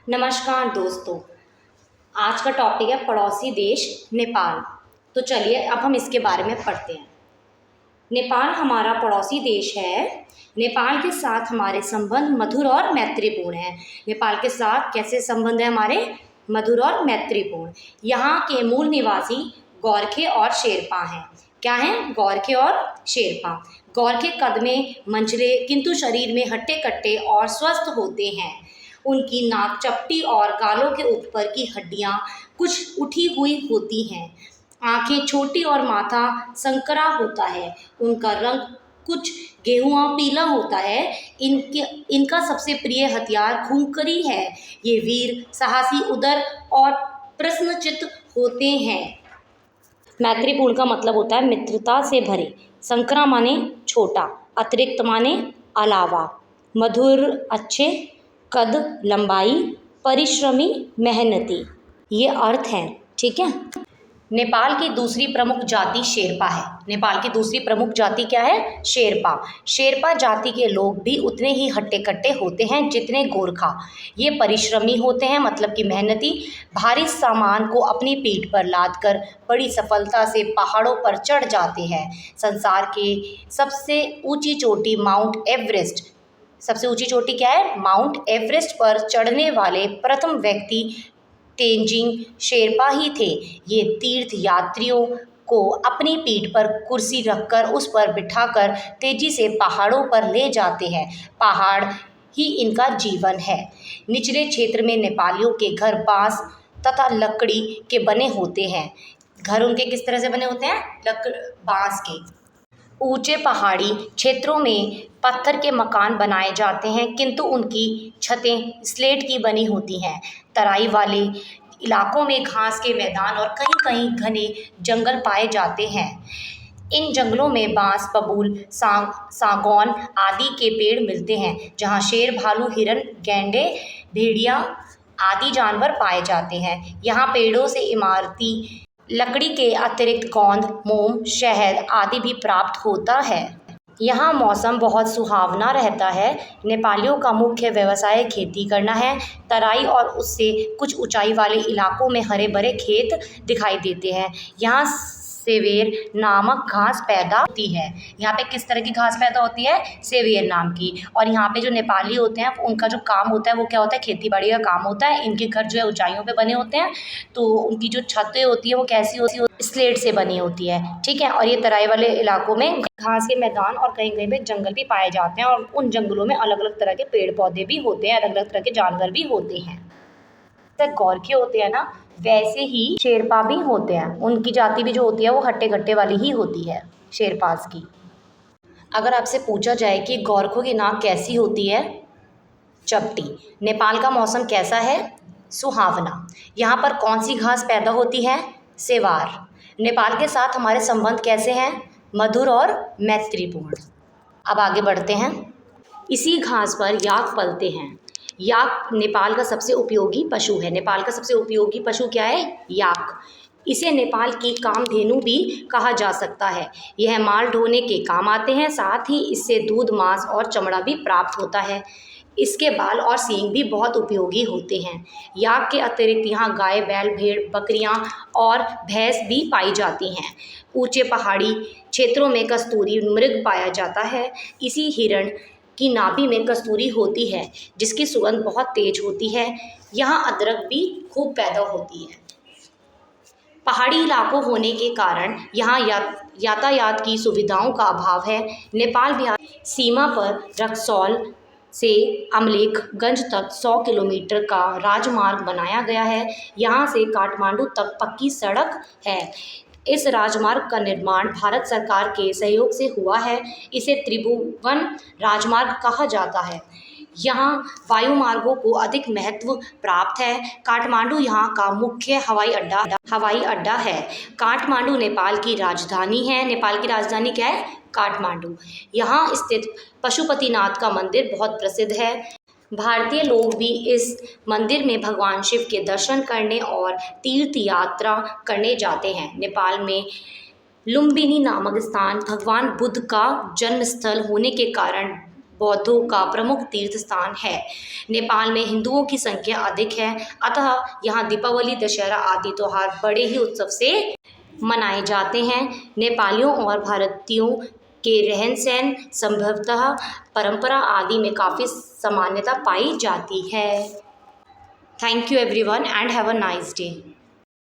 नमस्कार दोस्तों। आज का टॉपिक है पड़ोसी देश नेपाल। तो चलिए अब हम इसके बारे में पढ़ते हैं। नेपाल हमारा पड़ोसी देश है। नेपाल के साथ हमारे संबंध मधुर और मैत्रीपूर्ण हैं। नेपाल के साथ कैसे संबंध है हमारे? मधुर और मैत्रीपूर्ण। यहाँ के मूल निवासी गोरखे और शेरपा हैं। क्या हैं? गोरखे और शेरपा। गोरखे कद में मंझले किंतु शरीर में हट्टे कट्टे और स्वस्थ होते हैं। उनकी नाक चपटी और गालों के ऊपर की हड्डियां कुछ उठी हुई होती हैं। आंखें छोटी और माथा संकरा होता है। उनका रंग कुछ गेहुआ पीला होता है। इनका सबसे प्रिय हथियार खूंकरी है। ये वीर साहसी उदर और प्रश्नचित्त होते हैं। मैत्रीपूर्ण का मतलब होता है मित्रता से भरे। संकरा माने छोटा, अतिरिक्त माने अलावा, मधुर अच्छे, कद लंबाई, परिश्रमी मेहनती, ये अर्थ हैं। ठीक है। नेपाल की दूसरी प्रमुख जाति शेरपा है। नेपाल की दूसरी प्रमुख जाति क्या है? शेरपा। शेरपा जाति के लोग भी उतने ही हट्टे कट्टे होते हैं जितने गोरखा। ये परिश्रमी होते हैं, मतलब कि मेहनती। भारी सामान को अपनी पीठ पर लाद कर बड़ी सफलता से पहाड़ों पर चढ़ जाते हैं। संसार के सबसे ऊंची चोटी माउंट एवरेस्ट, सबसे ऊंची चोटी क्या है? माउंट एवरेस्ट पर चढ़ने वाले प्रथम व्यक्ति तेंजिंग शेरपा ही थे। ये तीर्थ यात्रियों को अपनी पीठ पर कुर्सी रखकर उस पर बिठाकर तेजी से पहाड़ों पर ले जाते हैं। पहाड़ ही इनका जीवन है। निचले क्षेत्र में नेपालियों के घर बांस तथा लकड़ी के बने होते हैं। घर उनके किस तरह से बने होते हैं? बांस के। ऊंचे पहाड़ी क्षेत्रों में पत्थर के मकान बनाए जाते हैं, किंतु उनकी छतें स्लेट की बनी होती हैं। तराई वाले इलाकों में घास के मैदान और कहीं कहीं घने जंगल पाए जाते हैं। इन जंगलों में बांस, बबूल, सागौन आदि के पेड़ मिलते हैं, जहां शेर, भालू, हिरन, गैंडे, भेड़िया आदि जानवर पाए जाते हैं। यहाँ पेड़ों से इमारती लकड़ी के अतिरिक्त गोंद, मोम, शहद आदि भी प्राप्त होता है। यहाँ मौसम बहुत सुहावना रहता है। नेपालियों का मुख्य व्यवसाय खेती करना है। तराई और उससे कुछ ऊंचाई वाले इलाकों में हरे भरे खेत दिखाई देते हैं। यहाँ सेवेर नामक घास पैदा होती है। यहाँ पे किस तरह की घास पैदा होती है? सेवेर नाम की। और यहाँ पे जो नेपाली होते हैं उनका जो काम होता है वो क्या होता है? खेती बाड़ी का काम होता है। इनके घर जो है ऊंचाइयों पे बने होते हैं, तो उनकी जो छतें होती है वो कैसी होती है? स्लेट से बनी होती है। ठीक है। और ये तराई वाले इलाकों में घास के मैदान और कहीं कहीं पे जंगल भी पाए जाते हैं, और उन जंगलों में अलग अलग तरह के पेड़ पौधे भी होते हैं, अलग अलग तरह के जानवर भी होते हैं। जैसे गोरखे होते हैं ना, वैसे ही शेरपा भी होते हैं। उनकी जाति भी जो होती है वो हट्टे कट्टे वाली ही होती है, शेरपास की। अगर आपसे पूछा जाए कि गोरखों की नाक कैसी होती है? चपटी। नेपाल का मौसम कैसा है? सुहावना। यहाँ पर कौन सी घास पैदा होती है? सेवार। नेपाल के साथ हमारे संबंध कैसे हैं? मधुर और मैत्रीपूर्ण। अब आगे बढ़ते हैं। इसी घास पर याक पलते हैं। याक नेपाल का सबसे उपयोगी पशु है। नेपाल का सबसे उपयोगी पशु क्या है? याक। इसे नेपाल की कामधेनु भी कहा जा सकता है। यह माल ढोने के काम आते हैं, साथ ही इससे दूध, मांस और चमड़ा भी प्राप्त होता है। इसके बाल और सींग भी बहुत उपयोगी होते हैं। याक के अतिरिक्त यहाँ गाय, बैल, भेड़, बकरियाँ और भैंस भी पाई जाती हैं। ऊंचे पहाड़ी क्षेत्रों में कस्तूरी मृग पाया जाता है। इसी हिरण की नाभि में कस्तूरी होती है, जिसकी सुगंध बहुत तेज होती है। यहाँ अदरक भी खूब पैदा होती है। पहाड़ी इलाकों होने के कारण यहाँ यातायात की सुविधाओं का अभाव है। नेपाल बिहार सीमा पर रक्सौल से अमलेखगंज तक 100 किलोमीटर का राजमार्ग बनाया गया है। यहाँ से काठमांडू तक पक्की सड़क है। इस राजमार्ग का निर्माण भारत सरकार के सहयोग से हुआ है। इसे त्रिभुवन राजमार्ग कहा जाता है। यहाँ वायु मार्गों को अधिक महत्व प्राप्त है। काठमांडू यहाँ का मुख्य हवाई अड्डा है। काठमांडू नेपाल की राजधानी है। नेपाल की राजधानी क्या है? काठमांडू। यहाँ स्थित पशुपतिनाथ का मंदिर बहुत प्रसिद्ध है। भारतीय लोग भी इस मंदिर में भगवान शिव के दर्शन करने और तीर्थ यात्रा करने जाते हैं। नेपाल में लुम्बिनी नामक स्थान भगवान बुद्ध का जन्म स्थल होने के कारण बौद्धों का प्रमुख तीर्थ स्थान है। नेपाल में हिंदुओं की संख्या अधिक है, अतः यहाँ दीपावली, दशहरा आदि त्योहार बड़े ही उत्सव से मनाए जाते हैं। नेपालियों और भारतीयों के रहन सहन, संभवतः परंपरा आदि में काफ़ी समानता पाई जाती है। Thank you everyone and have a nice day.